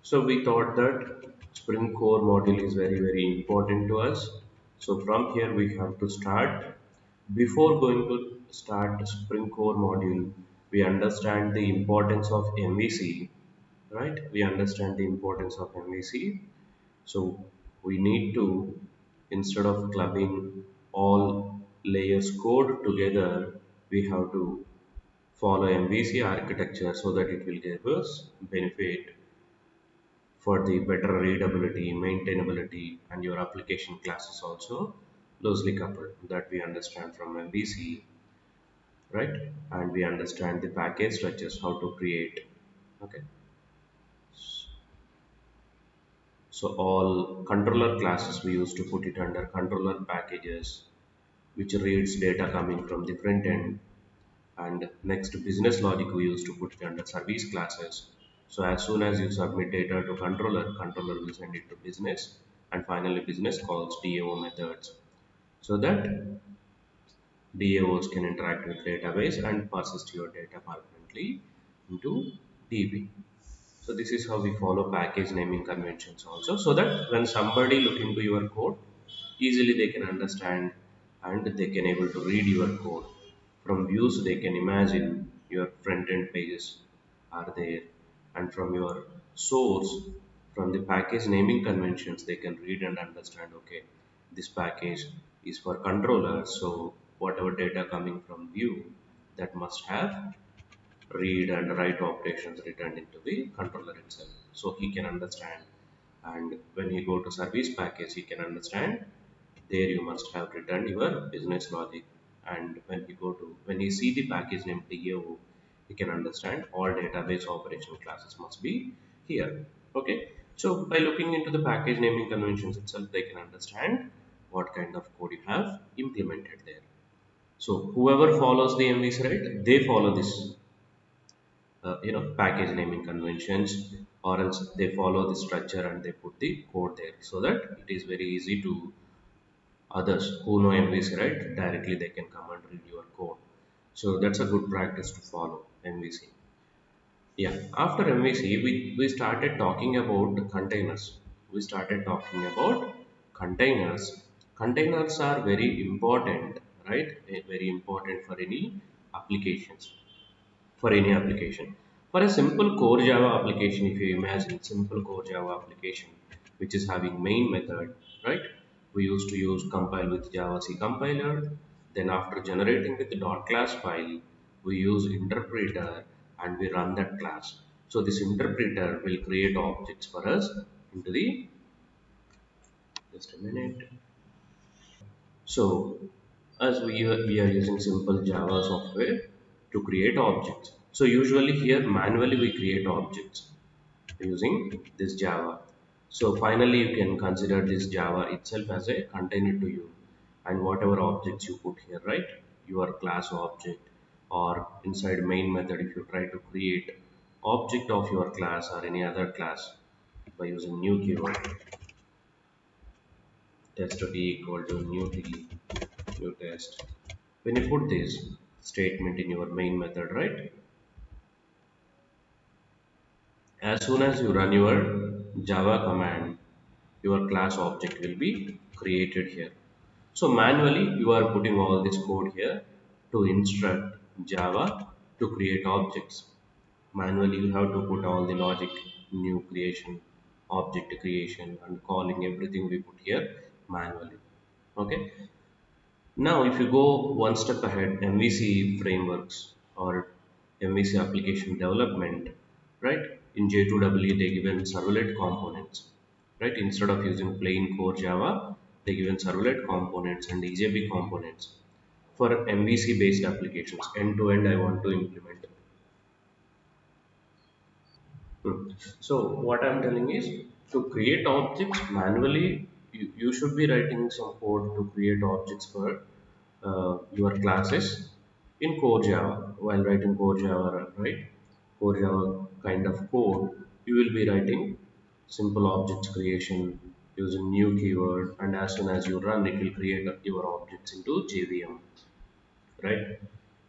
So we thought that Spring Core module is very important to us. So from here we have to start. Before going to start Spring Core module, we understand the importance of MVC, right? We understand the importance of MVC. So we need to, instead of clubbing all layers code together, we have to follow MVC architecture so that it will give us benefit for the better readability, maintainability, and your application classes also loosely coupled that we understand from MVC, right? And we understand the package structures, how to create. Okay, so all controller classes we used to put it under controller packages, which reads data coming from the front end. And next, business logic we used to put it under service classes. So as soon as you submit data to controller, controller will send it to business, and finally business calls DAO methods so that DAOs can interact with database and persist your data permanently into DB. So this is how we follow package naming conventions also, so that when somebody look into your code, easily they can understand and they can able to read your code. From views they can imagine your front end pages are there, and from your source, from the package naming conventions they can read and understand, okay, this package is for controller, so whatever data coming from view, that must have read and write operations returned into the controller itself, so he can understand. And when he go to service package, he can understand there you must have written your business logic. And when he see the package name DAO, he can understand all database operation classes must be here. Okay, so by looking into the package naming conventions itself, they can understand what kind of code you have implemented there. So whoever follows the MVs, right, they follow this package naming conventions, or else they follow the structure and they put the code there, so that it is very easy to others who know MVC, right, directly they can come and read your code. So that's a good practice to follow MVC. Yeah, after MVC we started talking about the containers. We started talking about containers. Containers are very important, right? Very important for any applications, for any application. For a simple core Java application, if you imagine simple core Java application which is having main method, right? We used to use compile with Java C compiler. Then after generating with the dot class file, we use interpreter and we run that class. So this interpreter will create objects for us into the, just a minute. So as we are using simple Java software to create objects. So usually here manually we create objects using this Java. So finally you can consider this Java itself as a container to you, and whatever objects you put here, right? Your class object, or inside main method if you try to create object of your class or any other class by using new keyword, test to t equal to new test. When you put this statement in your main method, right, as soon as you run your Java command, your class object will be created here. So manually you are putting all this code here to instruct Java to create objects. Manually you have to put all the logic, new creation, object creation, and calling, everything we put here manually. Okay, now, if you go one step ahead, MVC frameworks or MVC application development, right? In J2EE, they given servlet components, right? Instead of using plain core Java, they given servlet components and EJB components for MVC based applications. End to end, I want to implement. So what I'm telling is, to create objects manually, you should be writing some code to create objects for your classes in core Java. While writing core Java, right? Core Java kind of code, you will be writing simple objects creation using new keyword, and as soon as you run, it will create your objects into JVM, right?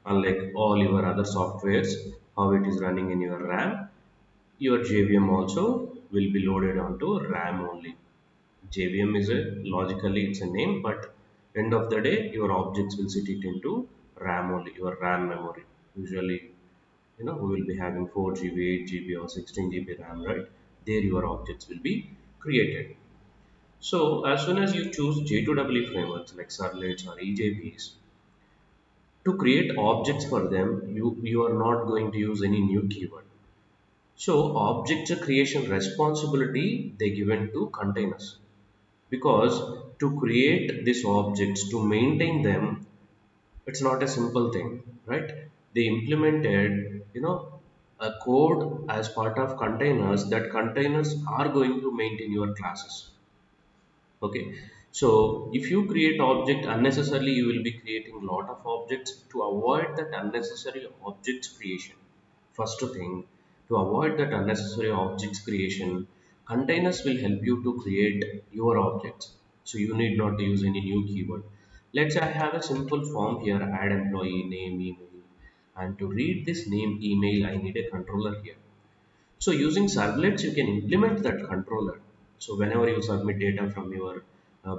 Unlike all your other softwares, how it is running in your RAM, your JVM also will be loaded onto RAM only. JVM is a logically it's a name, but end of the day your objects will sit it into RAM only, your RAM memory. Usually, we will be having 4 GB, 8 GB or 16 GB RAM, right? There your objects will be created. So as soon as you choose J2EE frameworks like servlets or EJBs, to create objects for them, you are not going to use any new keyword. So object creation responsibility they given to containers, because to create these objects, to maintain them, it's not a simple thing, right? They implemented a code as part of containers, that containers are going to maintain your classes. Okay, so if you create object unnecessarily, you will be creating a lot of objects. To avoid that unnecessary objects creation, first thing, to avoid that unnecessary objects creation, containers will help you to create your objects. So you need not to use any new keyword. Let's say I have a simple form here, add employee name, email, and to read this name, email, I need a controller here. So using servlets, you can implement that controller. So whenever you submit data from your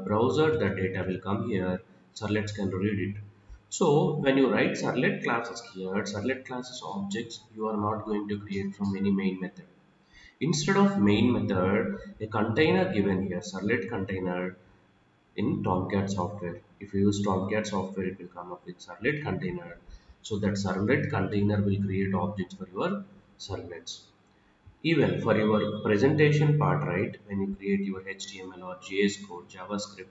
browser, the data will come here. Servlets can read it. So when you write servlet classes here, servlet classes objects, you are not going to create from any main method. Instead of main method, a container given here, servlet container in Tomcat software. If you use Tomcat software, it will come up with servlet container. So that servlet container will create objects for your servlets. Even for your presentation part, right, when you create your HTML or JS code, JavaScript,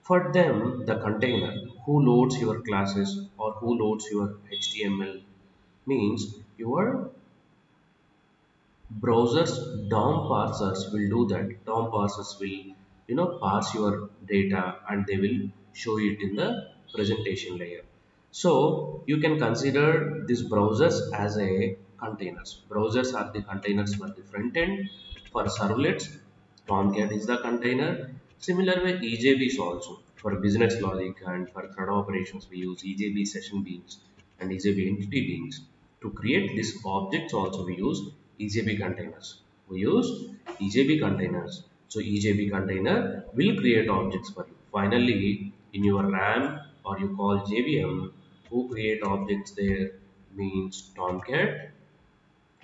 for them, the container who loads your classes or who loads your HTML means your browsers DOM parsers will do that. DOM parsers will parse your data and they will show it in the presentation layer. So you can consider these browsers as a containers. Browsers are the containers for the front end. For servlets, Tomcat is the container. Similar way, EJBs also for business logic, and for CRUD operations we use EJB session beans and EJB entity beans. To create these objects also we use EJB containers. We use EJB containers. So EJB container will create objects for you. Finally, in your RAM or you call JVM, who create objects there means Tomcat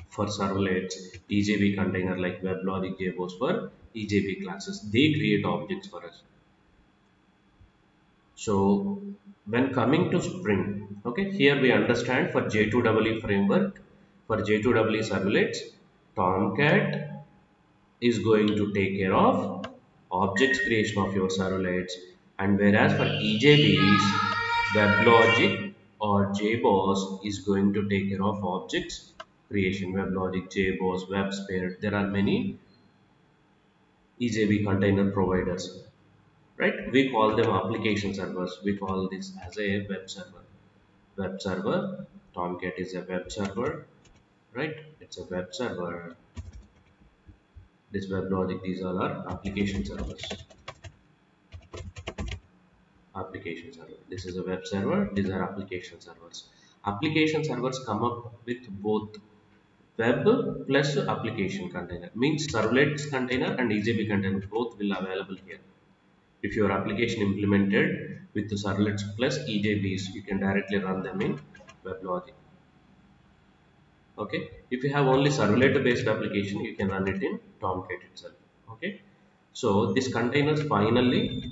for servlets, EJB container like WebLogic JBoss for EJB classes. They create objects for us. So when coming to Spring, okay, here we understand for J2EE framework, for J2EE servlets, Tomcat is going to take care of objects creation of your servlets, and whereas for EJBs, WebLogic or JBoss is going to take care of objects creation. WebLogic, JBoss, WebSphere, there are many EJB container providers, right? We call them application servers. We call this as a web server. Web server, Tomcat is a web server, right? It's a web server. This WebLogic, these all are application servers. Application server. This is a web server. These are application servers. Application servers come up with both web plus application container. Means servlets container and EJB container both will available here. If your application implemented with the servlets plus EJBs, you can directly run them in WebLogic. Okay. If you have only servlet based application, you can run it in Tomcat itself. Okay. So these containers finally,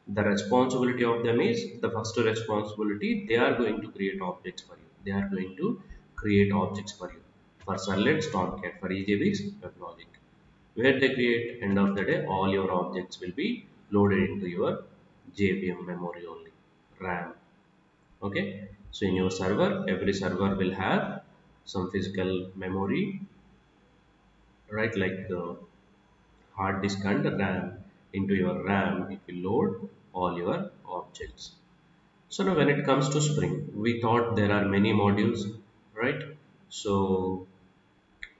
the responsibility of them is the first responsibility. They are going to create objects for you. They are going to create objects for you. For servlets, Tomcat. For EJBs, WebLogic. Where they create, end of the day, all your objects will be loaded into your JVM memory only, RAM. Okay. So in your server, every server will have some physical memory, right? Like hard disk and RAM. Into your RAM, it will load all your objects. So now when it comes to Spring, we thought there are many modules, right? So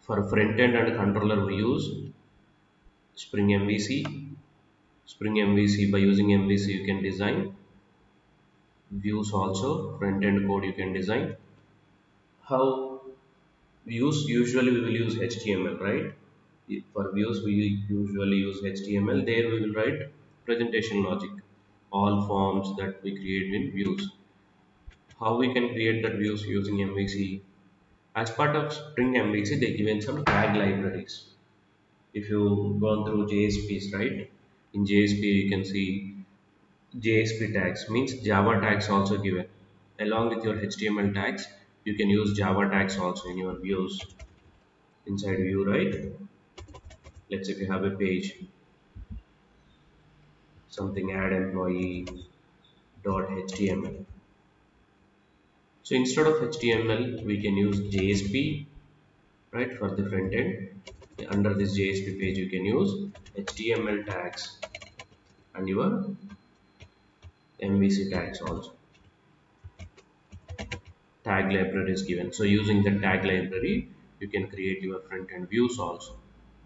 for front end and controller, we use Spring MVC. Spring MVC, by using MVC, you can design views also, front end code you can design. How usually we will use HTML, right? For views, we usually use HTML. There we will write presentation logic, all forms that we create in views. How we can create that views using MVC? As part of Spring MVC, they given some tag libraries. If you gone through JSPs, right? In JSP, you can see JSP tags means Java tags also given. Along with your HTML tags, you can use Java tags also in your views inside view, right? Let's say if you have a page, something add employee dot HTML. So instead of HTML, we can use JSP, right, for the front end. Under this JSP page, you can use HTML tags and your MVC tags also. Tag library is given. So using the tag library, you can create your front end views also.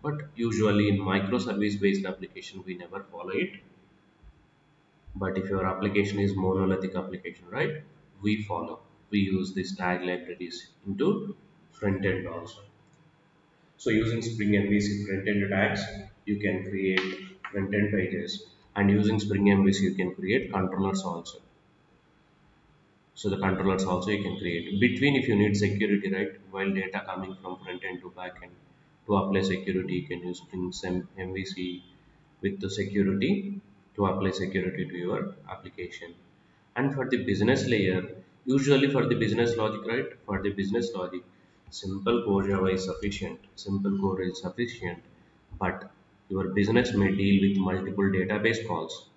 But usually in microservice based application, we never follow it. But if your application is monolithic application, right, we follow. We use these tag libraries into front end also. So using Spring MVC front end tags, you can create front end pages, and using Spring MVC, you can create controllers also. So the controllers also you can create between if you need security, right? While data coming from front end to back end, to apply security, you can use Spring MVC with the security to apply security to your application. And for the business layer, usually for the business logic, right? For the business logic, simple core Java is sufficient. Simple core is sufficient, but your business may deal with multiple database calls.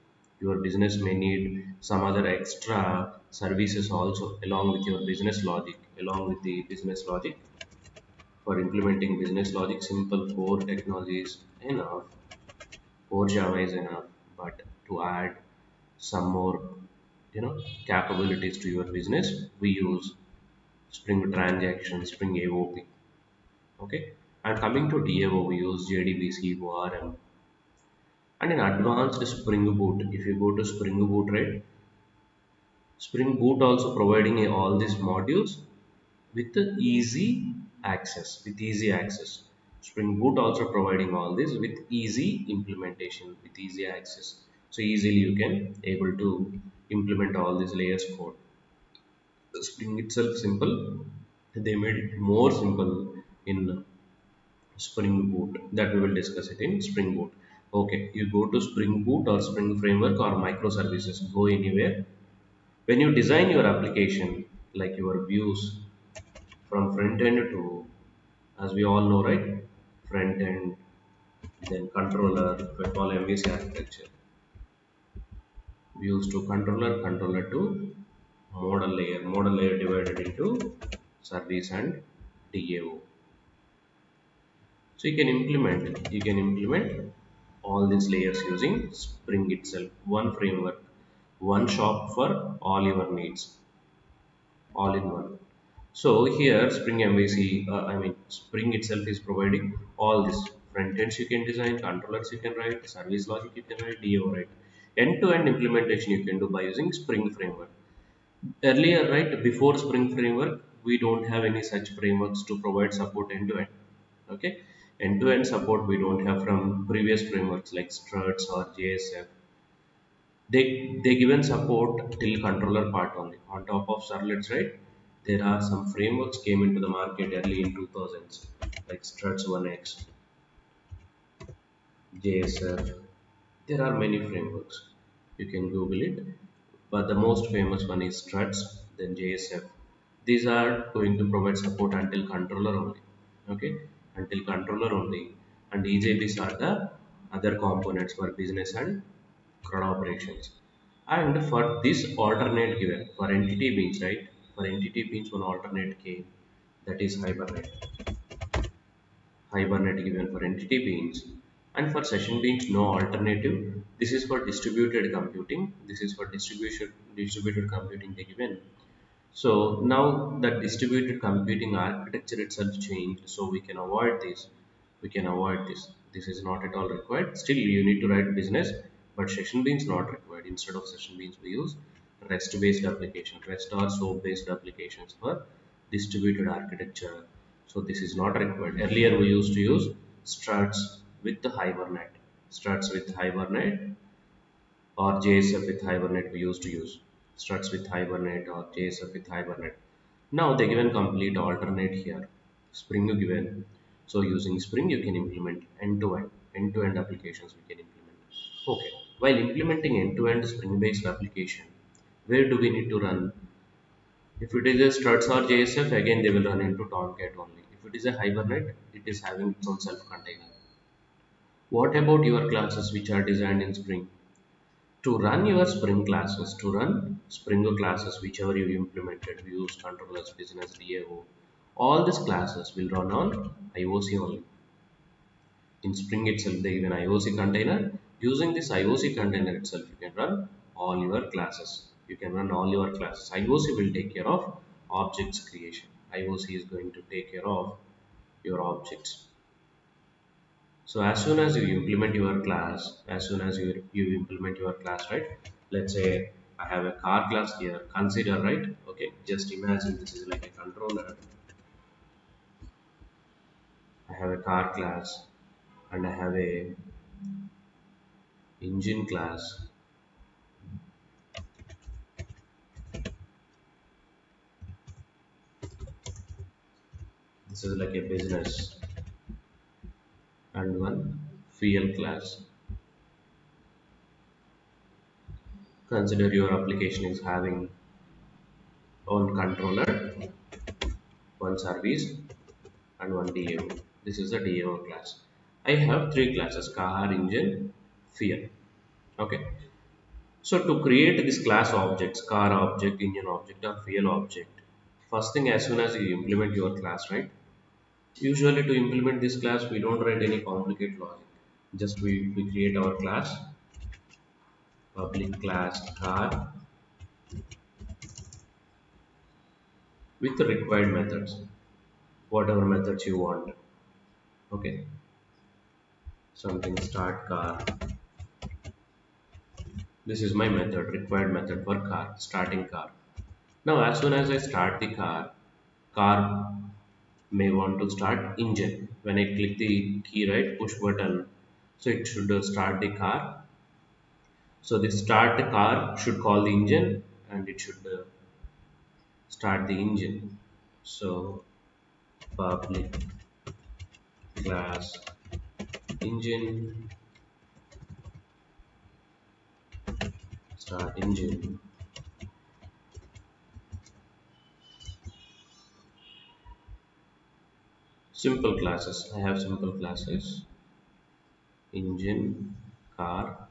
Your business may need some other extra services also along with your business logic. Along with the business logic, for implementing business logic, simple core technology is enough. Core Java is enough, but to add some more, capabilities to your business, we use Spring Transaction, Spring AOP. Okay, and coming to DAO, we use JDBC, ORM, and in advanced Spring Boot. If you go to Spring Boot, right, Spring Boot also providing all these modules with the easy access. With easy access, Spring Boot also providing all this with easy implementation, with easy access. So easily you can able to implement all these layers code. The Spring itself simple. They made it more simple in Spring Boot. That we will discuss it in Spring Boot. Okay, you go to Spring Boot or Spring Framework or microservices. Go anywhere. When you design your application, like your views from front end to, as we all know, right? Front end, then controller, we call MVC architecture. Views to controller, controller to model layer divided into service and DAO. So you can implement all these layers using Spring itself. One framework, one shop for all your needs, all in one. So here Spring MVC, Spring itself is providing all this front ends you can design, controllers you can write, service logic you can write, DAO write. End-to-end implementation you can do by using Spring framework. Earlier, right, before Spring framework, we don't have any such frameworks to provide support end-to-end. Okay, end-to-end support we don't have from previous frameworks like struts or JSF. They given support till controller part only. On top of servlets, right? There are some frameworks came into the market early in 2000s like struts 1x, JSF. There are many frameworks. You can Google it, but the most famous one is struts, then JSF. These are going to provide support until controller only. Okay, until controller only, and EJBs are the other components for business and CRUD operations. And for this alternate given for entity beans, right? For entity beans, one alternate came, that is Hibernate given for entity beans, and for session beans, no alternative. This is for distributed computing. This is for distributed computing they given. So now that distributed computing architecture itself changed, so we can avoid this. We can avoid this. This is not at all required. Still, you need to write business, but session beans not required. Instead of session beans, we use REST-based application, REST or SOAP-based applications for distributed architecture. So this is not required. Earlier, we used to use struts with the Hibernate. Struts with Hibernate or JSF with Hibernate we used to use. Struts with Hibernate or JSF with Hibernate. Now they given complete alternate here. Spring given. So using Spring you can implement end-to-end applications we can implement. Okay. While implementing end-to-end Spring-based application, where do we need to run? If it is a struts or JSF, again they will run into Tomcat only. If it is a Hibernate, it is having its own self-container. What about your classes which are designed in Spring? To run your Spring classes, to run Spring classes, whichever you implemented, views, controllers, business, DAO, all these classes will run on IOC only. In Spring itself, they give an IOC container. Using this IOC container itself, you can run all your classes. You can run all your classes. IOC will take care of objects creation. IOC is going to take care of your objects. So as soon as you implement your class, as soon as you implement your class, right? Let's say I have a car class here. Consider, right? Okay, just imagine this is like a controller. I have a car class and I have a engine class. This is like a business and one fuel class. Consider your application is having one controller, one service and one DAO. This is the DAO class. I have three classes: car, engine, fuel. Okay. So to create this class objects, car object, engine object or fuel object, first thing as soon as you implement your class, right? Usually to implement this class, we don't write any complicated logic. Just we create our class, public class car with the required methods, whatever methods you want. Okay, something start car. This is my method, required method for car, starting car. Now as soon as I start the car may want to start engine. When I click the key, right, push button, so it should start the car. So the start the car should call the engine and it should start the engine. So public class engine start engine. Simple classes. I have simple classes engine, car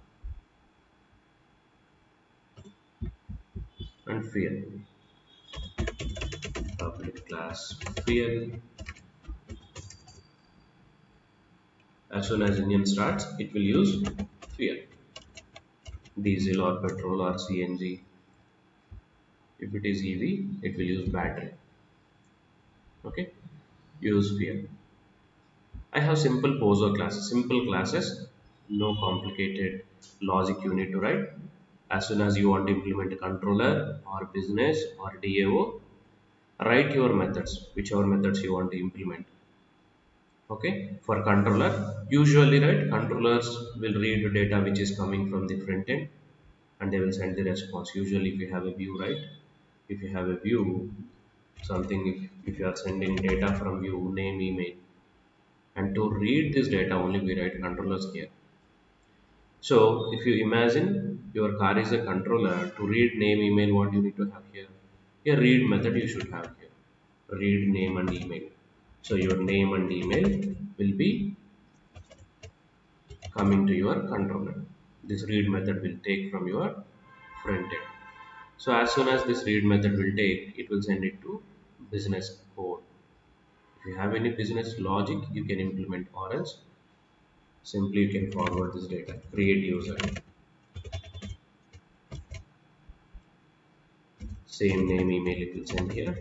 and fuel. Public class fuel. As soon as engine starts, it will use fuel, diesel or petrol or CNG. If it is EV, it will use battery. Okay, use fuel. I have simple poser classes. Simple classes, no complicated logic you need to write. As soon as you want to implement a controller or business or DAO, write your methods, whichever methods you want to implement. Okay, for controller, usually right, controllers will read the data which is coming from the front end and they will send the response. Usually if you have a view, right, if you have a view, something if you are sending data from view, name, email, and to read this data only we write controllers here. So if you imagine your car is a controller, to read name, email, what you need to have here? A read method you should have here. Read name and email. So your name and email will be coming to your controller. This read method will take from your front end. So as soon as this read method will take, it will send it to business code. If you have any business logic, you can implement, or else simply you can forward this data. Create user. Same name, email it will send here.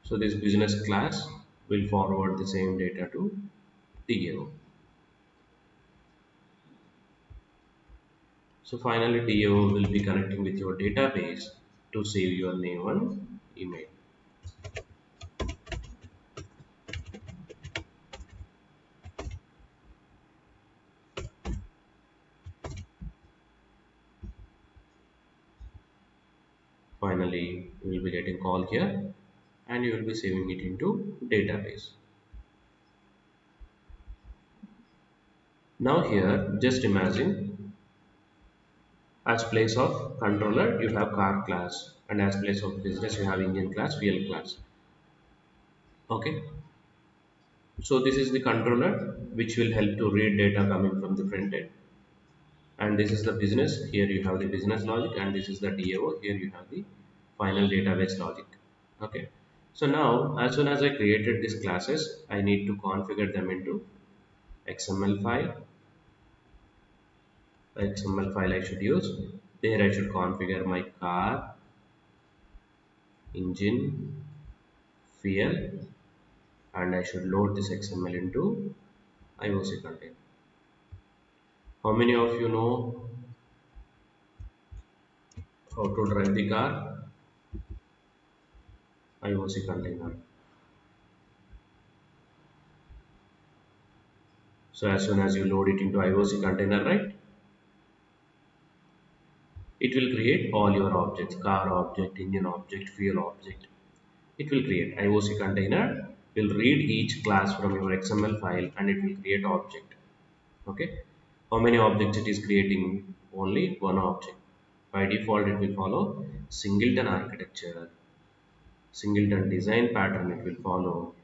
So this business class will forward the same data to DAO. So finally DAO will be connecting with your database to save your name and email. finally you will be getting call here and you will be saving it into database. Now here just imagine, as place of controller you have car class, and as place of business you have engine class, fuel class. Okay, so this is the controller which will help to read data coming from the front end, and this is the business. Here you have the business logic, and this is the DAO. Here you have the final database logic. Okay, so now as soon as I created these classes, I need to configure them into XML file. XML file I should use. There I should configure my car, engine, fuel, and I should load this XML into IOC container. How many of you know how to drive the car? IOC container. So as soon as you load it into IOC container, right, it will create all your objects: car object, engine object, fuel object. It will create IOC container, will read each class from your XML file and it will create object. Okay. How many objects it is creating? Only one object. By default, it will follow singleton architecture, singleton design pattern it will follow.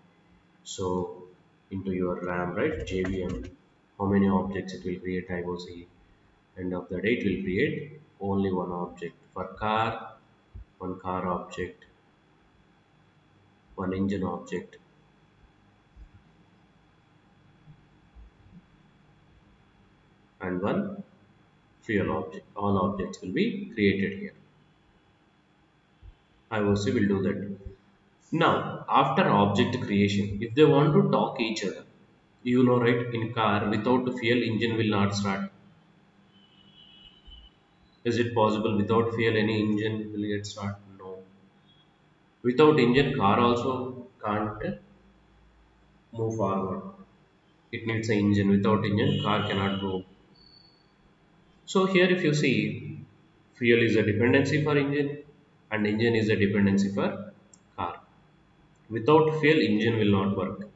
So into your RAM, right, JVM, how many objects it will create IOC? End of the day, it will create only one object. For car, one car object, one engine object, and one fuel object. All objects will be created here. IOC will do that. Now, after object creation, if they want to talk each other, you know, right, in car, without the fuel, engine will not start. Is it possible without fuel, any engine will get start? No. Without engine, car also can't move forward. It needs an engine. Without engine, car cannot go. So here, if you see, fuel is a dependency for engine, and engine is a dependency for car. Without fuel, engine will not work.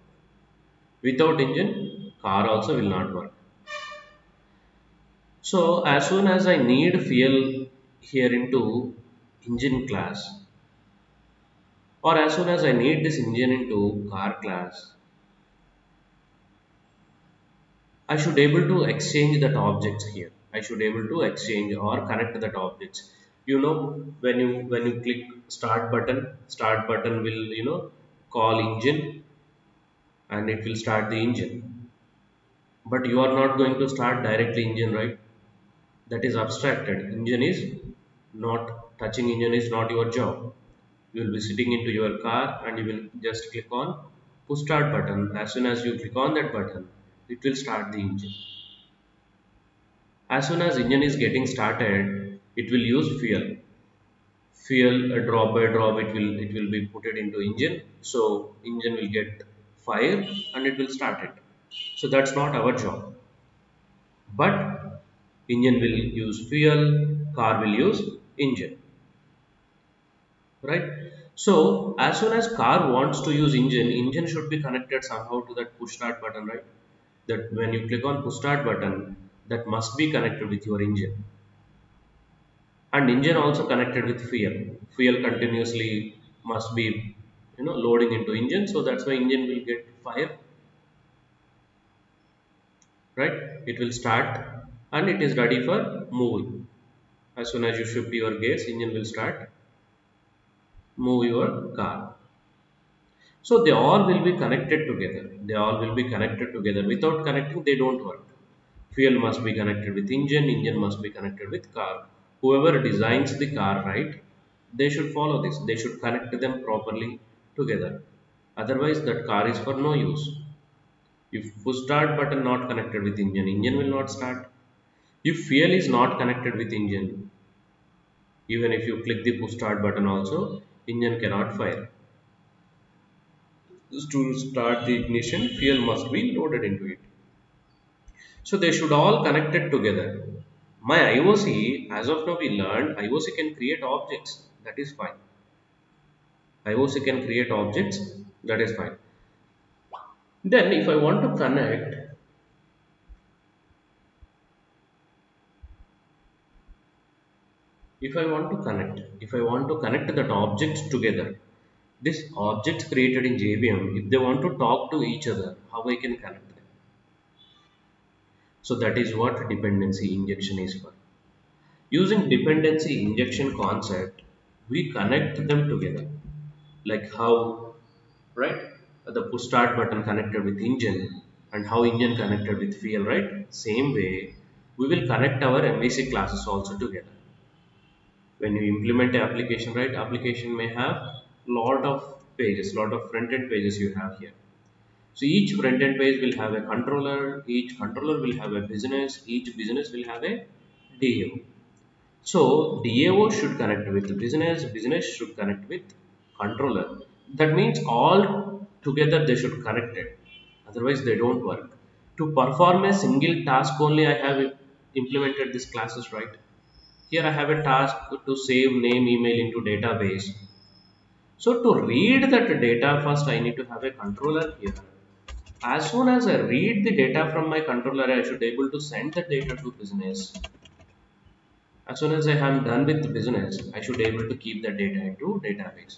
Without engine, car also will not work. So as soon as I need fuel here into engine class, or as soon as I need this engine into car class, I should able to exchange that objects here. I should able to exchange or connect that objects. You know, when you click start button will, call engine and it will start the engine. But you are not going to start directly engine, right? That is abstracted. Engine is not touching, engine is not your job. You will be sitting into your car and you will just click on push start button. As soon as you click on that button, it will start the engine. As soon as engine is getting started, it will use fuel, drop by drop it will be put it into engine. So engine will get fire and it will start it. So that's not our job. But engine will use fuel, car will use engine, right? So as soon as car wants to use engine should be connected somehow to that push start button, right? That when you click on push start button, that must be connected with your engine, and engine also connected with fuel continuously must be, loading into engine. So that's why engine will get fire, right? It will start and it is ready for moving. As soon as you shift your gears, engine will start move your car. So they all will be connected together. They all will be connected together. Without connecting, they don't work. Fuel must be connected with engine must be connected with car. Whoever designs the car, right, they should follow this. They should connect them properly together. Otherwise, that car is for no use. If push start button not connected with engine will not start. If fuel is not connected with engine, even if you click the push start button also, engine cannot fire. To start the ignition, fuel must be loaded into it. So they should all connected together. My IOC, as of now we learned, IOC can create objects. that is fine. IOC can create objects, that is fine. Then if I want to connect, if I want to connect that objects together, this objects created in JVM, if they want to talk to each other, how I can connect them? So that is what dependency injection is for. Using dependency injection concept, we connect them together. Like how, right? The push start button connected with engine and how engine connected with fuel, right? Same way, we will connect our MVC classes also together. When you implement an application, right? Application may have lot of pages, lot of front end pages you have here. So each front end page will have a controller, each controller will have a business, each business will have a DAO. So DAO should connect with business, business should connect with controller. That means all together they should connect it. Otherwise they don't work. To perform a single task only I have implemented these classes, right? Here I have a task to save name email into database. So to read that data first I need to have a controller here. As soon as I read the data from my controller, I should able to send the data to business. As soon as I am done with the business, I should able to keep the data into database.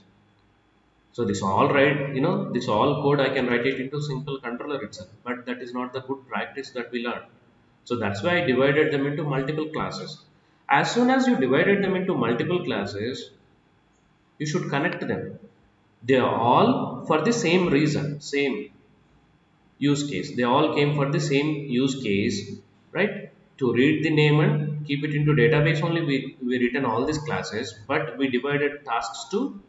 So this all right, this all code I can write it into simple controller itself, but that is not the good practice that we learn. So that's why I divided them into multiple classes. As soon as you divided them into multiple classes, you should connect them. They are all for the same reason, same use case. They all came for the same use case, right? To read the name and keep it into database only, we written all these classes, but we divided tasks to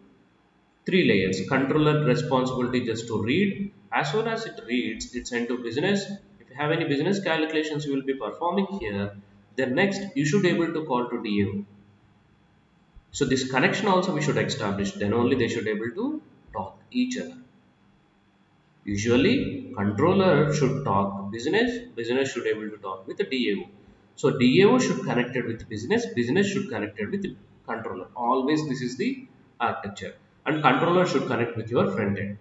three layers. Controller responsibility just to read. As soon as it reads, it's sent to business. If you have any business calculations you will be performing here, then next you should able to call to DAO. So this connection also we should establish, then only they should able to talk each other. Usually, controller should talk business, business should able to talk with the DAO. So DAO should connected with business, business should connected with controller. Always this is the architecture. And controller should connect with your front end.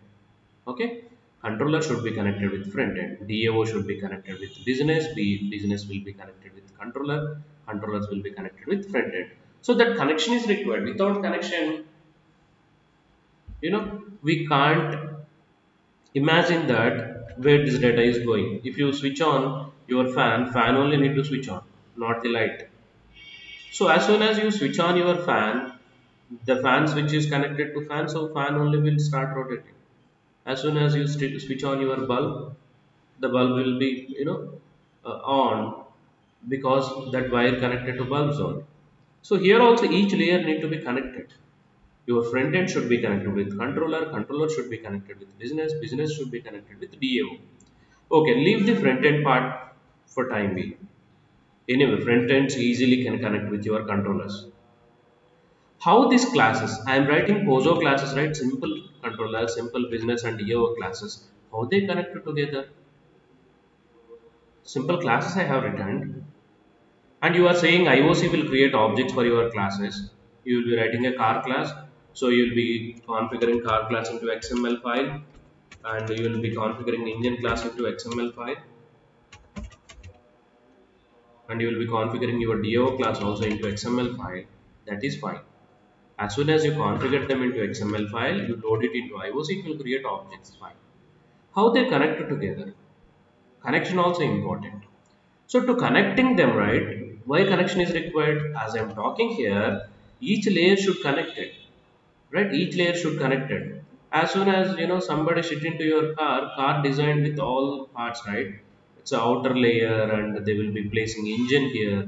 Okay? Controller should be connected with front end. DAO should be connected with business, business will be connected with controller, controllers will be connected with front end. So that connection is required. Without connection, we can't imagine that where this data is going. If you switch on your fan only need to switch on, not the light. So as soon as you switch on your fan, the fan switch is connected to fan, so fan only will start rotating. As soon as you switch on your bulb, the bulb will be on, because that wire connected to bulb zone. So here also each layer need to be connected. Your front end should be connected with controller, controller should be connected with business, business should be connected with DAO. Okay, leave the front end part for time being. Anyway, front ends easily can connect with your controllers. How these classes? I am writing POSO classes, right? Simple controller, simple business and DAO classes. How they connect together? Simple classes I have written. And you are saying IOC will create objects for your classes. You will be writing a car class. So you will be configuring car class into XML file, and you will be configuring engine class into XML file, and you will be configuring your DAO class also into XML file. That is fine. As soon as you configure them into XML file, you load it into IOC, it will create objects. Fine. How they connect together? Connection also important. So to connecting them, right? Why connection is required? As I'm talking here, each layer should connect it, right? Each layer should connect it. As soon as somebody sit into your car designed with all parts, right? It's a outer layer, and they will be placing engine here,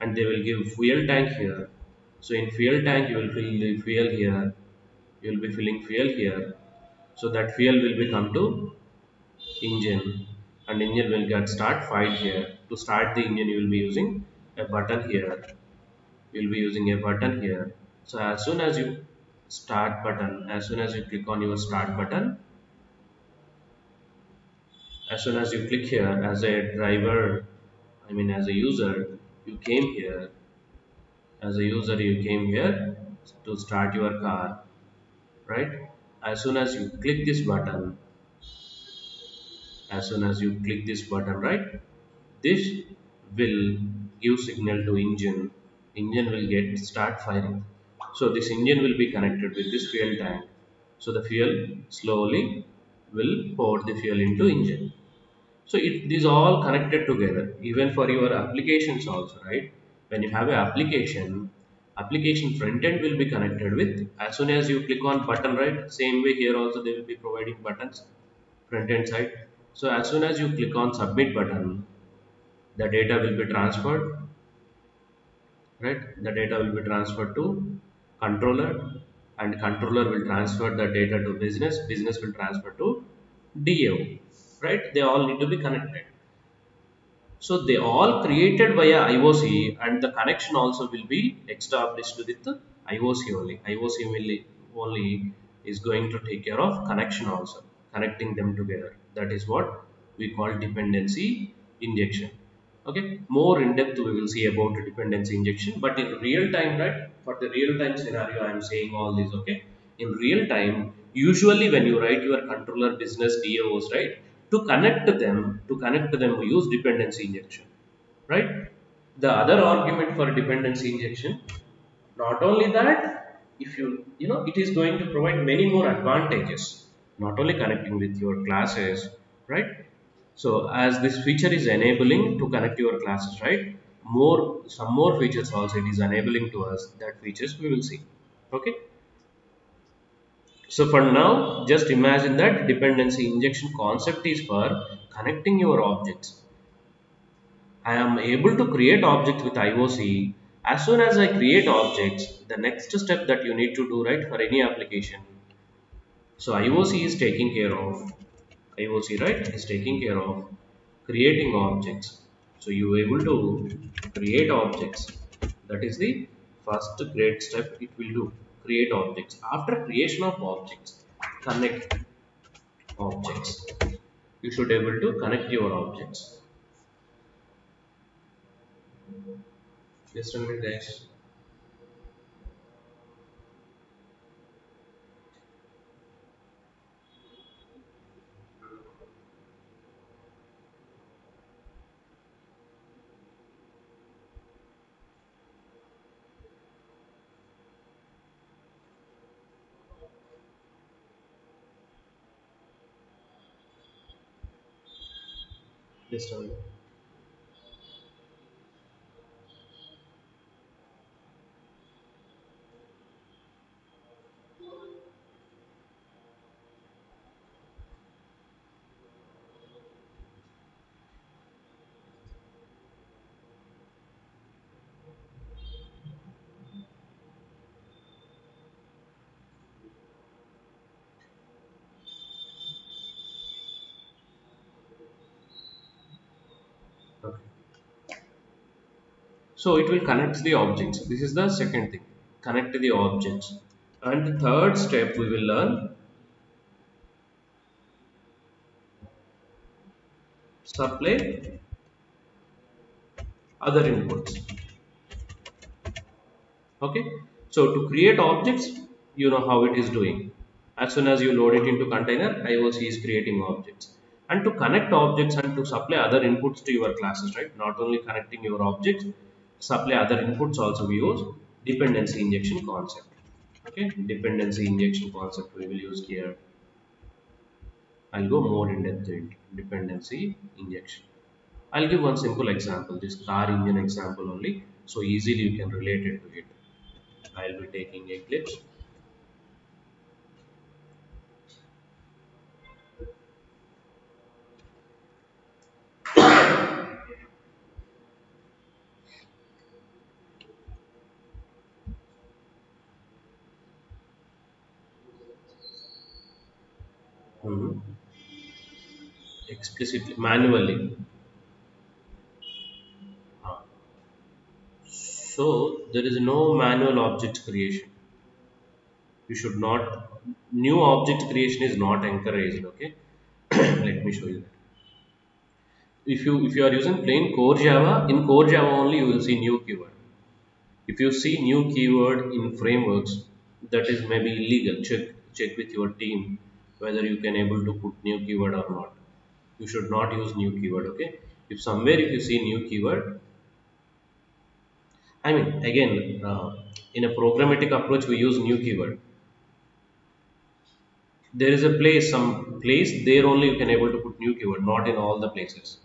and they will give fuel tank here. So in fuel tank, you will fill the fuel here. You will be filling fuel here. So that fuel will be come to engine, and engine will get start fired here. To start the engine, you will be using a button here. You will be using a button here. So as soon as you start button, as soon as you click on your start button, as soon as you click here as a driver, as a user, you came here. As a user you came here. to start your car, right? As soon as you click this button, as soon as you click this button, right, this will give signal to engine will get start firing. So this engine will be connected with this fuel tank, so the fuel slowly will pour the fuel into engine. So it is all connected together, even for your applications also, right? When you have an application front end will be connected with, as soon as you click on button, right? Same way here also they will be providing buttons, front end side. So as soon as you click on submit button, the data will be transferred, right? The data will be transferred to controller, and controller will transfer the data to business will transfer to DAO, right? They all need to be connected. So they all created via IOC, and the connection also will be established with the IOC only. IOC only is going to take care of connection also, connecting them together. That is what we call dependency injection. Okay, more in depth we will see about the dependency injection, but in real time, right? For the real time scenario, I am saying all this. Okay, in real time, usually when you write your controller business DAOs, right? To connect to them, we use dependency injection, right? The other argument for dependency injection, not only that, if it is going to provide many more advantages, not only connecting with your classes, right? So as this feature is enabling to connect your classes, right, some more features also it is enabling to us, that features we will see. Okay, so for now, just imagine that dependency injection concept is for connecting your objects. I am able to create objects with IOC. As soon as I create objects, the next step that you need to do, right, for any application. So IOC is taking care of IOC, right, is taking care of creating objects. So you are able to create objects. That is the first great step it will do. Create objects. After creation of objects, connect objects. You should able to connect your objects. Just a minute, guys. Just a minute. Okay. So it will connect the objects. This is the second thing. Connect the objects. And the third step we will learn supply other inputs. Okay. So to create objects, you know how it is doing. As soon as you load it into container, IOC is creating objects. And to connect objects and to supply other inputs to your classes, right? Not only connecting your objects, supply other inputs also we use dependency injection concept. Okay, dependency injection concept we will use here. I'll go more in depth into dependency injection. I'll give one simple example, this car engine example only, so easily you can relate it to it. I'll be taking Eclipse. Mhm. Explicitly, manually. Ah. So there is no manual object creation. You should not, new object creation is not encouraged. Okay, let me show you that. If you are using plain core Java, in core Java only you will see new keyword. If you see new keyword in frameworks, that is maybe illegal. Check with your team whether you can able to put new keyword or not. You should not use new keyword. Okay. If you see new keyword, I mean again in a programmatic approach we use new keyword. There is a place, some place there only you can able to put new keyword, not in all the places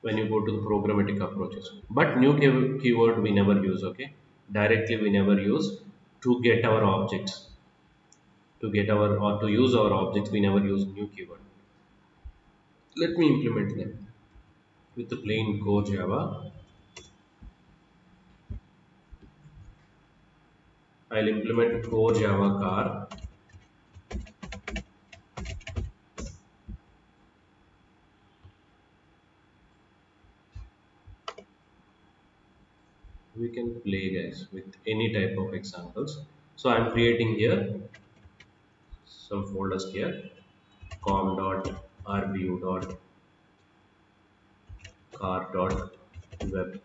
when you go to the programmatic approaches. But new keyword we never use. Okay, directly we never use to get our objects, to get our or to use our objects. We never use new keyword. Let me implement them with the plain core Java. I'll implement core Java car. We can play guys with any type of examples. So I'm creating here some folders here, com.rbu.car.web.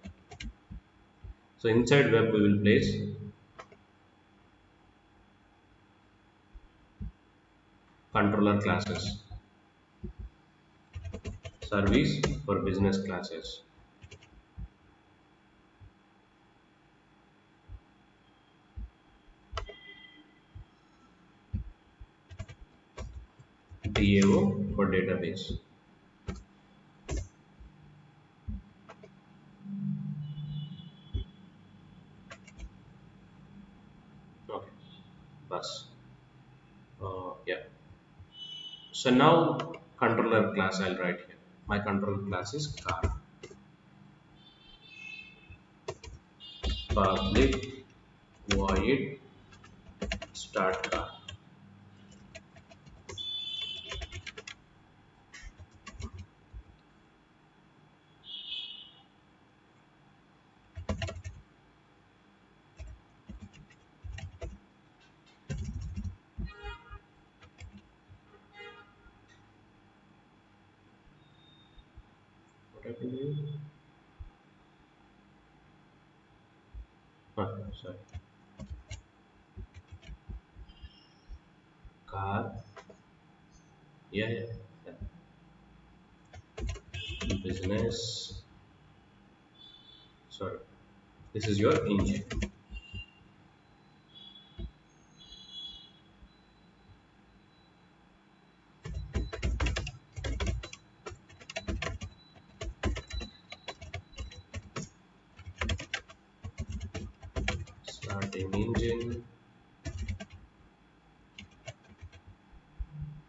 So inside web we will place controller classes, service for business classes, DAO for database. Okay, bus. Yeah. So now controller class I'll write here. My controller class is car. Public void start car. What happened here? Sorry. Car. Yeah, yeah. Yeah. Business. Sorry. This is your engine. Starting engine.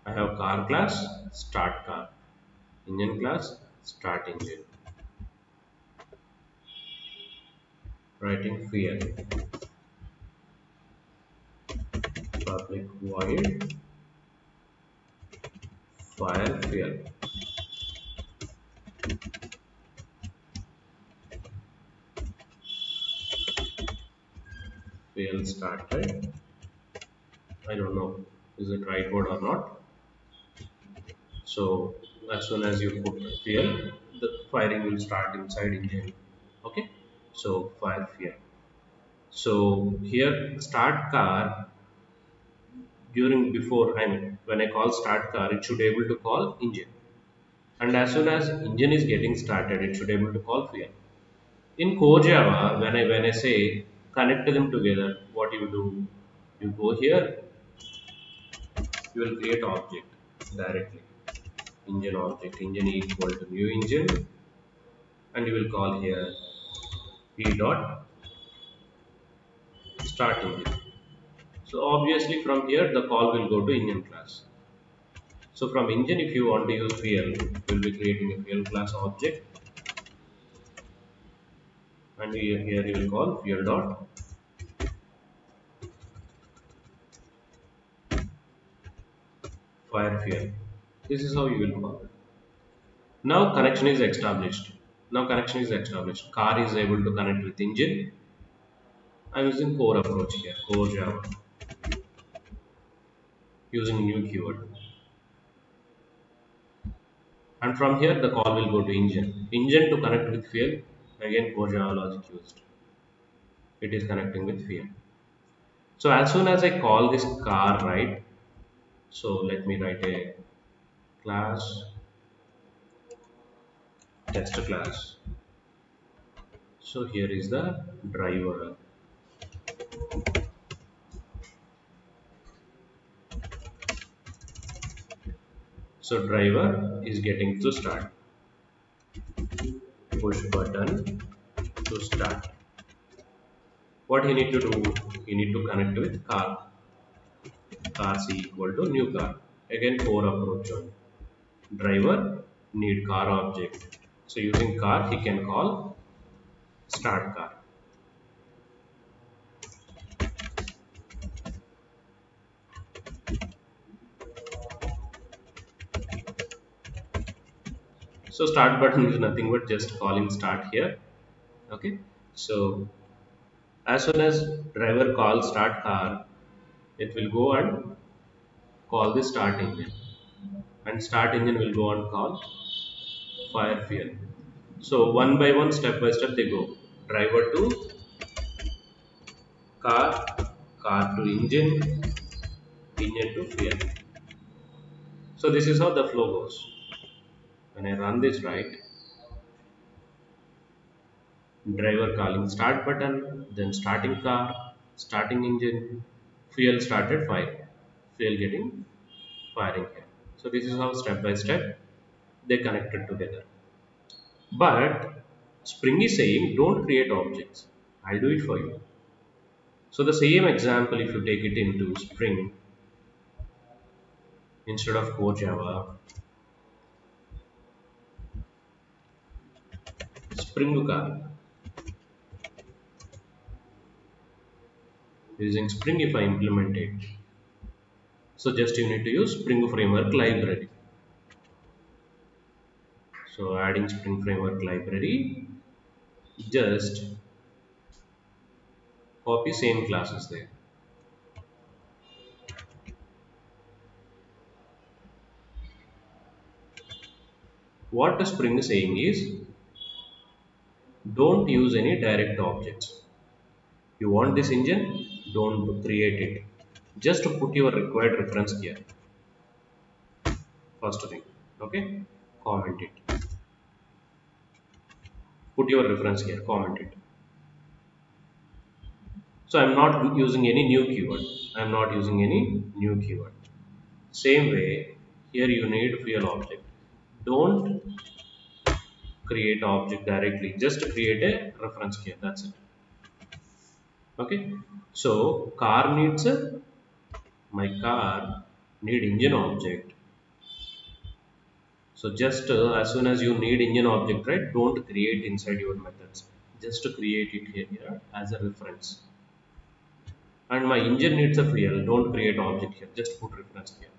I have car class, start car. Engine class, start engine. Writing fuel. Public void fire fuel. Fuel started. I don't know is it right word or not. So as soon as you put fuel, the firing will start inside engine. Okay. So fire fuel. So here start car during before, I mean when I call start car it should able to call engine, and as soon as engine is getting started it should able to call fuel. In core Java when I say connect them together, what you do, you go here, you will create object directly, engine object, engine equal to new engine, and you will call here p dot start engine. So obviously from here the call will go to engine class. So from engine if you want to use fuel, you will be creating a fuel class object, and here you will call fuel dot fire fuel. This is how you will call it. Now connection is established. Car is able to connect with engine. I'm using core approach here, core Java, using new keyword. And from here the call will go to engine. Engine to connect with fuel. Again, core Java logic used. It is connecting with field. So as soon as I call this car, right? So let me write a class, test class. So here is the driver. So driver is getting to start. Push button to start. What he need to do? He need to connect with car. Car C equal to new car. Again, core approach on. Driver need car object. So using car, he can call start car. So start button is nothing but just calling start here. Okay. So as soon as driver calls start car, it will go and call the start engine, and start engine will go and call fire fuel. So one by one, step by step, they go. Driver to car, car to engine, engine to fuel. So this is how the flow goes. When I run this right, driver calling start button, then starting car, starting engine, fuel started fire, fuel getting firing here. So this is how step by step they connected together. But Spring is saying don't create objects. I'll do it for you. So the same example, if you take it into Spring instead of core Java, Spring car. Using Spring, if I implement it, so just you need to use Spring Framework library. So adding Spring Framework library, just copy same classes there. What the Spring is saying is don't use any direct objects. You want this engine, don't create it. Just to put your required reference here. First thing, okay? Comment it. Put your reference here, comment it. So I'm not using any new keyword. I'm not using any new keyword. Same way, here you need fuel object. Don't create object directly. Just create a reference here. That's it. Okay. So car needs a my car need engine object. So just as soon as you need engine object, right? Don't create inside your methods. Just to create it here as a reference. And my engine needs a fuel. Don't create object here. Just put reference here.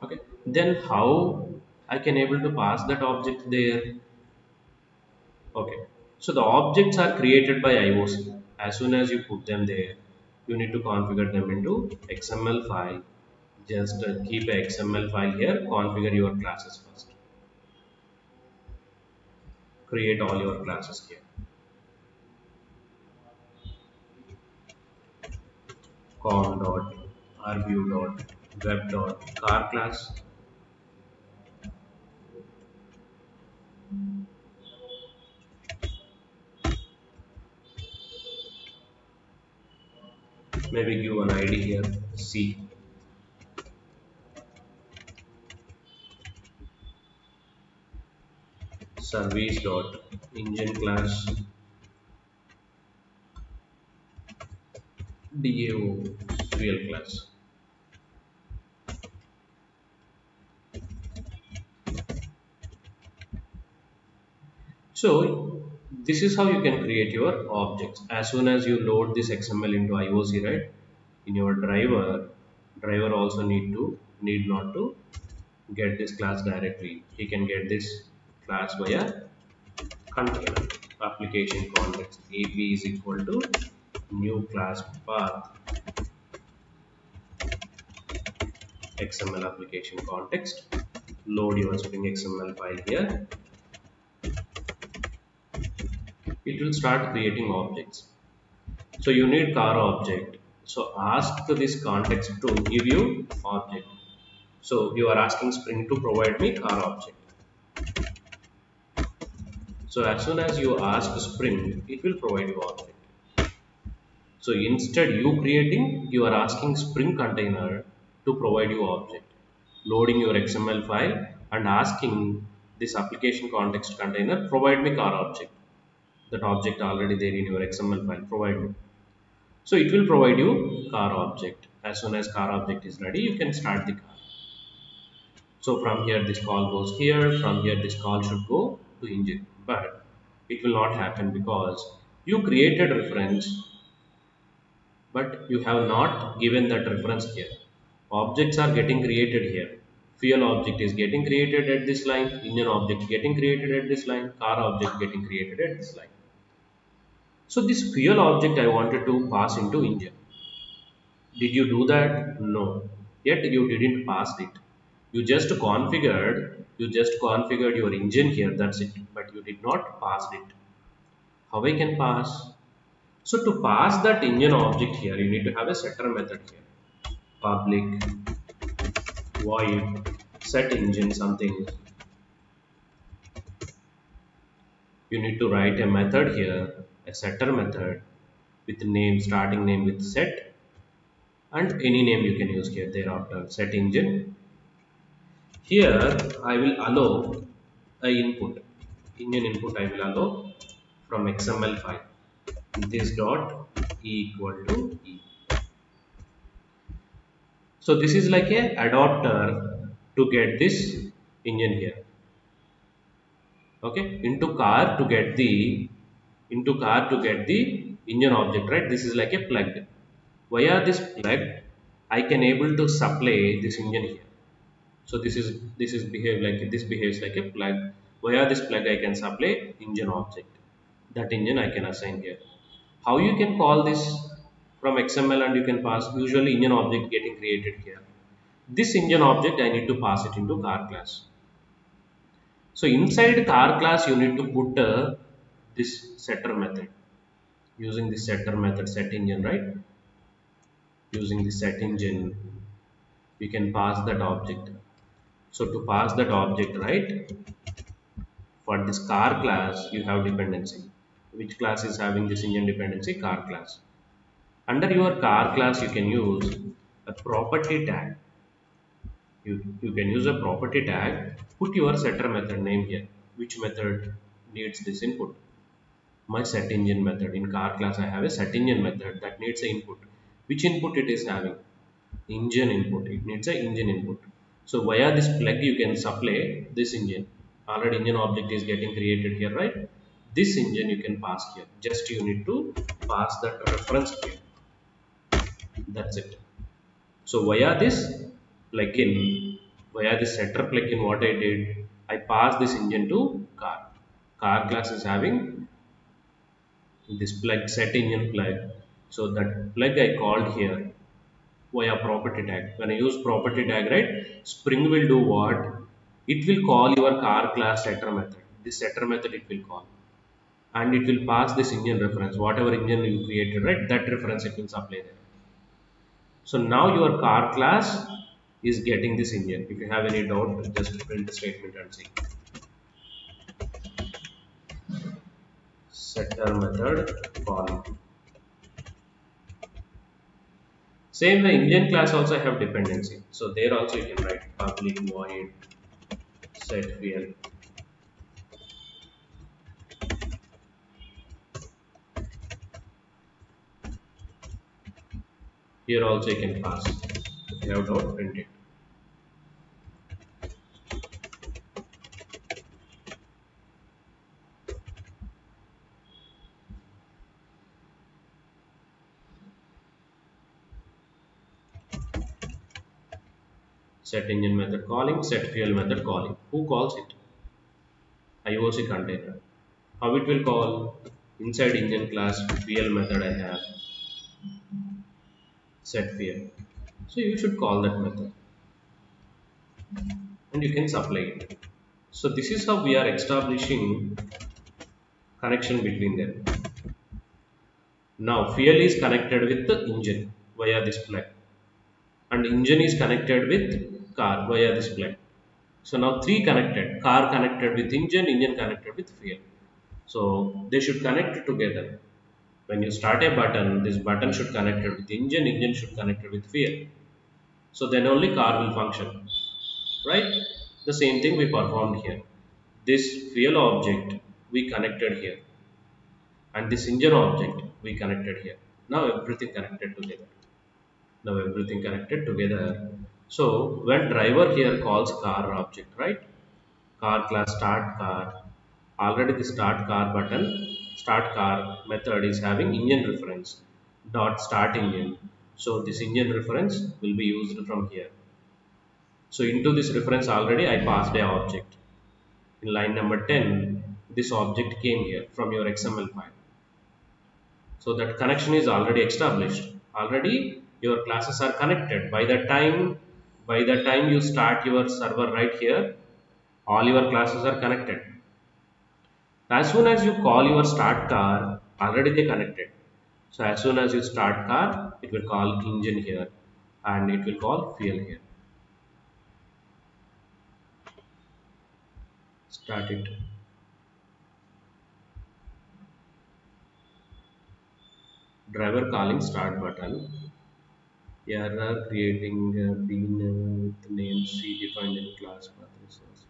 Okay. Then how I can able to pass that object there? Okay. So the objects are created by IOC. As soon as you put them there, you need to configure them into XML file. Just keep a XML file here. Configure your classes first. Create all your classes here. com.rview.web.car class. Maybe give an ID here. C. Service.engine class. DAO fuel class. So this is how you can create your objects. As soon as you load this XML into IOC, right, in your driver also need not to get this class directly. He can get this class via container application context. AP is equal to new class path XML application context. Load your Spring XML file here. it will start creating objects. So you need car object. So ask this context to give you object. So you are asking Spring to provide me car object. So as soon as you ask Spring, it will provide you object. So instead you creating, you are asking Spring container to provide you object. Loading your XML file and asking this application context container provide me car object. That object already there in your XML file, provide me. So it will provide you car object. As soon as car object is ready, you can start the car. So from here this call goes here, from here this call should go to engine. But it will not happen because you created reference but you have not given that reference here. Objects are getting created here. Fuel object is getting created at this line, engine object getting created at this line, car object getting created at this line. So this fuel object I wanted to pass into engine. Did you do that? No. Yet you didn't pass it. You just configured your engine here, that's it. But you did not pass it. How I can pass? So to pass that engine object here, you need to have a setter method here. Public void set engine something. You need to write a method here, a setter method with name, starting name with set, and any name you can use here thereafter. Set engine. Here I will allow a input. Engine input I will allow from XML file. This dot e equal to e. So this is like a adapter to get this engine here. Okay, into car to get the engine object, right? This is like a plug. Via this plug I can able to supply this engine here. So this is behaves like a plug. Via this plug I can supply engine object. That engine I can assign here. How you can call this from XML and you can pass? Usually engine object getting created here. This engine object I need to pass it into car class. So inside car class you need to put this setter method. Using the setter method, set engine, right? Using the set engine we can pass that object. So to pass that object, right, for this car class you have dependency. Which class is having this engine dependency? Car class. Under your car class you can use a property tag. You can use a property tag, put your setter method name here. Which method needs this input? My set engine method. In car class I have a set engine method that needs an input. Which input it is having? Engine input. It needs an engine input. So via this plug you can supply this engine. Already engine object is getting created here, right? This engine you can pass here. Just you need to pass that reference here. That's it. So via this setter plugin, what I did, I passed this engine to car. Car class is having this plug, set engine plug. So that plug I called here via property tag. When I use property tag, right, Spring will do what? It will call your car class setter method. This setter method it will call. And it will pass this engine reference. Whatever engine you created, right, that reference it will supply there. So now your car class is getting this engine. If you have any doubt, just print the statement and see. Setter method call. Same way engine class also have dependency. So there also you can write public void set fuel. Here also you can pass. If you have doubt, print it. Set engine method calling, set fuel method calling. Who calls it? IOC container. How it will call? Inside engine class fuel method I have set fuel. So you should call that method and you can supply it. So this is how we are establishing connection between them. Now fuel is connected with the engine via this plug, and engine is connected with car via this plug. So now three connected, car connected with engine connected with fuel. So they should connect together. When you start a button, this button should connect it with engine should connect it with fuel. So then only car will function, right? The same thing we performed here. This fuel object we connected here, and this engine object we connected here. Now everything connected together. Now everything connected together. So when driver here calls car object, right? Car class start car. Already the start car button, start car method is having engine reference dot start engine. So this engine reference will be used from here. So into this reference already I passed a object. In line number 10, this object came here from your XML file. So that connection is already established. Already your classes are connected. By the time you start your server right here, all your classes are connected. As soon as you call your start car, already they connected. So as soon as you start car, it will call engine here and it will call fuel here. Start it. Driver calling start button. Error creating bean with name C defined in class path resource.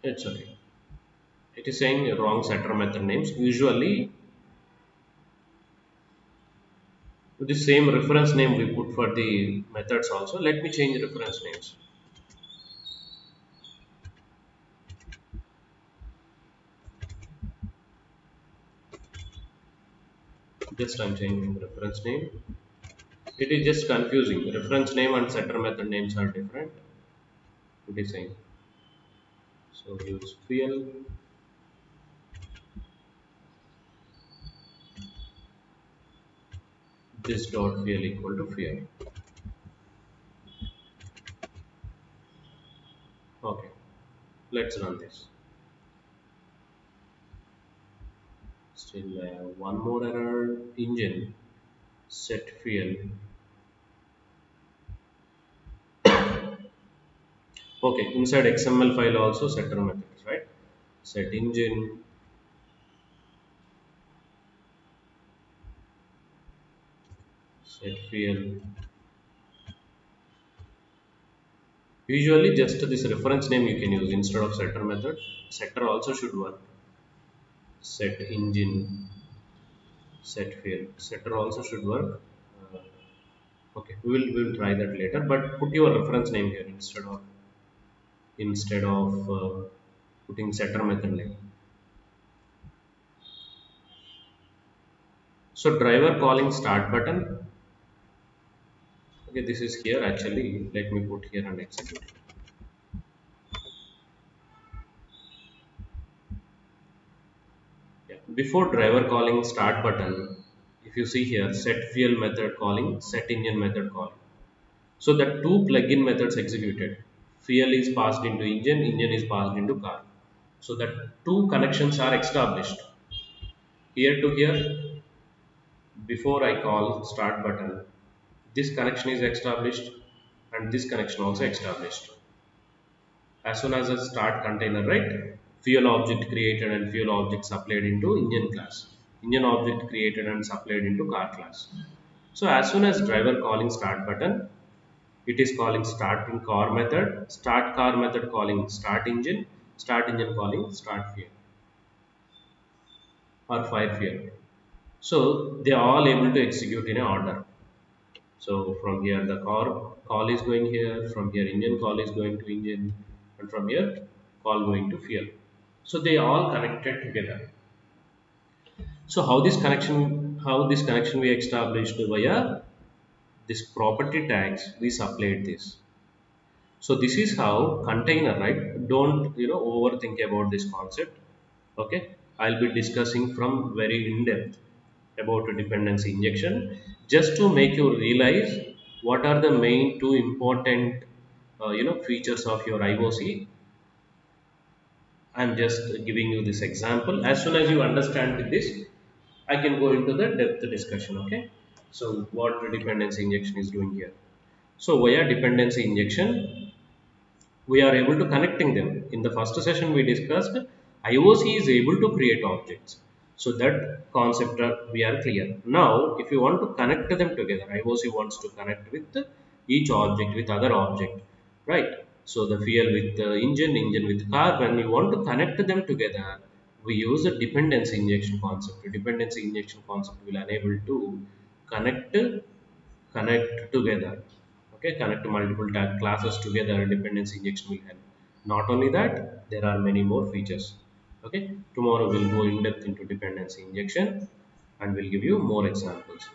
It's okay. It is saying wrong setter method names. Usually the same reference name we put for the methods also. Let me change reference names. Just I'm changing reference name. It is just confusing. Reference name and setter method names are different. It is same. So use fuel. This dot fuel equal to fuel. Okay. Let's run this. Still one more error. Engine set fuel. Okay. Inside XML file also setter methods, right? Set engine, set fuel. Usually just this reference name you can use instead of setter method. Setter also should work. Set engine, set fuel. Setter also should work. Uh, okay, we will try that later. But put your reference name here instead of putting setter method name. So driver calling start button. Okay, this is here actually. Let me put here and execute it. Yeah. Before driver calling start button, if you see here, set fuel method calling, set engine method calling. So the two plugin methods executed. Fuel is passed into engine is passed into car. So that two connections are established. Here to here, before I call start button, this connection is established and this connection also established. As soon as I start container, right? Fuel object created and fuel object supplied into engine class. Engine object created and supplied into car class. So as soon as driver calling start button, it is calling starting car method, start car method calling start engine calling start fuel or fire fuel. So they are all able to execute in a order. So from here the car call is going here, from here engine call is going to engine, and from here call going to fuel. So they all connected together. So how this connection we established via this property tags, we supplied this. So this is how container, right? Don't overthink about this concept. Okay, I'll be discussing from very in depth about a dependency injection just to make you realize what are the main two important features of your IOC. I'm just giving you this example. As soon as you understand with this, I can go into the depth discussion. Okay, so what the dependency injection is doing here. So via dependency injection, we are able to connecting them. In the first session we discussed IOC is able to create objects. So that concept we are clear. Now if you want to connect them together, IOC wants to connect with each object with other object, right? So the fuel with the engine, engine with car, when you want to connect them together, we use a dependency injection concept. The dependency injection concept will enable to connect connect together. Okay, connect multiple tag classes together, dependency injection will help. Not only that, there are many more features. Okay, tomorrow we'll go in depth into dependency injection and we'll give you more examples.